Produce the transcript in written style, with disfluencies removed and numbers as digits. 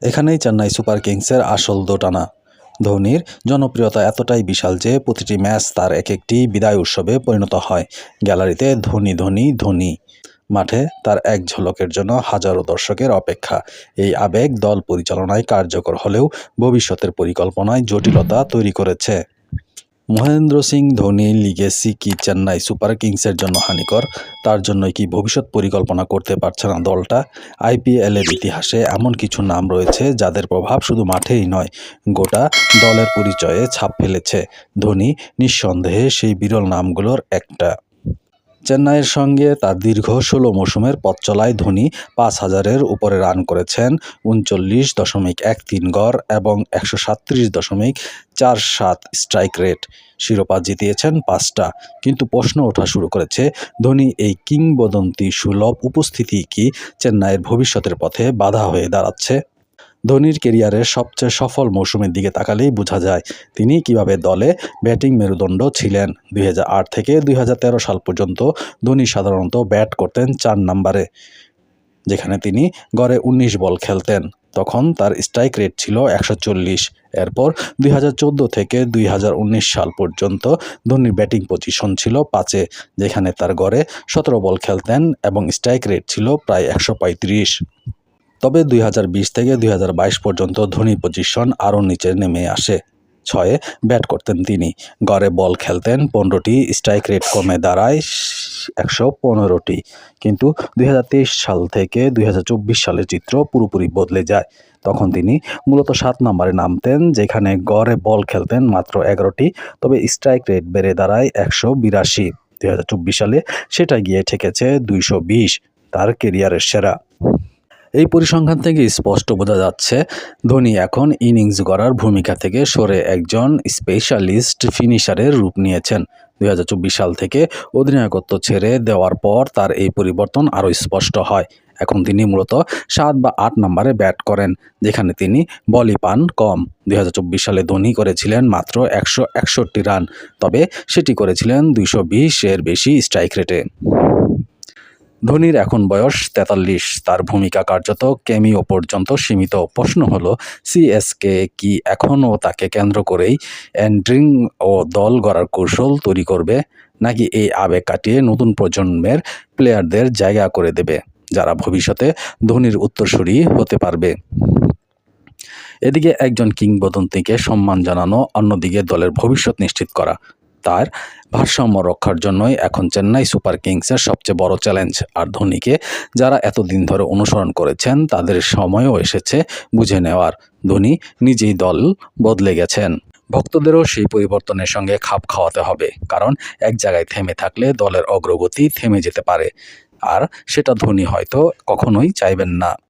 এখানেই চেন্নাই সুপার কিংসের আসল দোটানা। ধোনির জনপ্রিয়তা এতটাই বিশাল যে প্রতিটি ম্যাচ তার এক একটি বিদায় উৎসবে পরিণত হয়। গ্যালারিতে ধোনি ধোনি ধোনি, মাঠে তার এক ঝলকের জন্য হাজারো দর্শকের অপেক্ষা। এই আবেগ দল পরিচালনায় কার্যকর হলেও ভবিষ্যতের পরিকল্পনায় জটিলতা তৈরি করেছে। মহেন্দ্র সিং ধোনির লিগেসি কি চেন্নাই সুপার কিংসের জন্য হানিকর? তার জন্যই কি ভবিষ্যৎ পরিকল্পনা করতে পারছে না দলটা? আইপিএলের ইতিহাসে এমন কিছু নাম রয়েছে যাদের প্রভাব শুধু মাঠেই নয়, গোটা দলের পরিচয়ে ছাপ ফেলেছে। ধোনি নিঃসন্দেহে সেই বিরল নামগুলোর একটা। চেন্নাইয়ের সঙ্গে তার দীর্ঘ ১৬ মৌসুমের পথ চলায় ধোনি ৫,০০০-এর উপরে রান করেছেন, ৩৯.১৩ গড় এবং ১৩৭.৪৭ স্ট্রাইক রেট। শিরোপা জিতিয়েছেন ৫টা। কিন্তু প্রশ্ন ওঠা শুরু করেছে, ধোনি এই কিংবদন্তি সুলভ উপস্থিতি কি চেন্নাইয়ের ভবিষ্যতের পথে বাধা হয়ে দাঁড়াচ্ছে? ধোনির কেরিয়ারের সবচেয়ে সফল মৌসুমের দিকে তাকালেই বোঝা যায় তিনি কিভাবে দলে ব্যাটিং মেরুদণ্ড ছিলেন। ২০০৮ থেকে ২০১৩ সাল পর্যন্ত ধোনি সাধারণত ব্যাট করতেন ৪ নম্বরে, যেখানে তিনি গড়ে ১৯ বল খেলতেন। তখন তার স্ট্রাইক রেট ছিল ১৪০। এরপর ২০১৪ থেকে ২০১৯ সাল পর্যন্ত ধোনির ব্যাটিং পজিশন ছিল ৫-এ, যেখানে তার গড়ে ১৭ বল খেলতেন এবং স্ট্রাইক রেট ছিল প্রায় ১৩৫। তবে ২০২০ থেকে ২০২২ পর্যন্ত ধোনির পজিশন আরও নিচে নেমে আসে। ৬-এ ব্যাট করতেন তিনি, গড়ে বল খেলতেন ১৫টি, স্ট্রাইক রেট কমে দাঁড়ায় ১১৫টি। কিন্তু ২০২৩ সাল থেকে ২০২৪ সালের চিত্র পুরোপুরি বদলে যায়। তখন তিনি মূলত ৭ নম্বরে নামতেন, যেখানে গড়ে বল খেলতেন মাত্র ১১টি, তবে স্ট্রাইক রেট বেড়ে দাঁড়ায় ১৮২। ২০২৪ সালে সেটা গিয়ে ঠেকেছে ২২০, তার কেরিয়ারের সেরা। এই পরিসংখ্যান থেকে স্পষ্ট বোঝা যাচ্ছে ধোনি এখন ইনিংস গড়ার ভূমিকা থেকে সরে একজন স্পেশালিস্ট ফিনিশারের রূপ নিয়েছেন। ২০২৪ সাল থেকে অধিনায়কত্ব ছেড়ে দেওয়ার পর তার এই পরিবর্তন আরও স্পষ্ট হয়। এখন তিনি মূলত ৭ বা ৮ নম্বরে ব্যাট করেন, যেখানে তিনি বলই পান কম। ২০২৪ সালে ধোনি করেছিলেন মাত্র ১৬১ রান, তবে সেটি করেছিলেন ২২০-এর বেশি স্ট্রাইক রেটে। ধোনির এখন বয়স ৪৩, তার ভূমিকা কার্যত ক্যামিও পর্যন্ত সীমিত। প্রশ্ন হলো, সিএসকে কি এখনও তাকে কেন্দ্র করেই এন্ট্রিং ও দল গড়ার কৌশল তৈরি করবে, নাকি এই আবেগ কাটিয়ে নতুন প্রজন্মের প্লেয়ারদের জায়গা করে দেবে, যারা ভবিষ্যতে ধোনির উত্তরসূরি হতে পারবে? এদিকে একজন কিংবদন্তিকে সম্মান জানানো, অন্যদিকে দলের ভবিষ্যৎ নিশ্চিত করা, তার ভারসাম্য রক্ষার জন্যই এখন চেন্নাই সুপার কিংসের সবচেয়ে বড় চ্যালেঞ্জ। আর ধোনিকে যারা এতদিন ধরে অনুসরণ করেছেন তাদের সময়ও এসেছে বুঝে নেওয়ার, ধোনি নিজেই দল বদলে গেছেন। ভক্তদেরও সেই পরিবর্তনের সঙ্গে খাপ খাওয়াতে হবে, কারণ এক জায়গায় থেমে থাকলে দলের অগ্রগতি থেমে যেতে পারে, আর সেটা ধোনি হয়তো কখনোই চাইবেন না।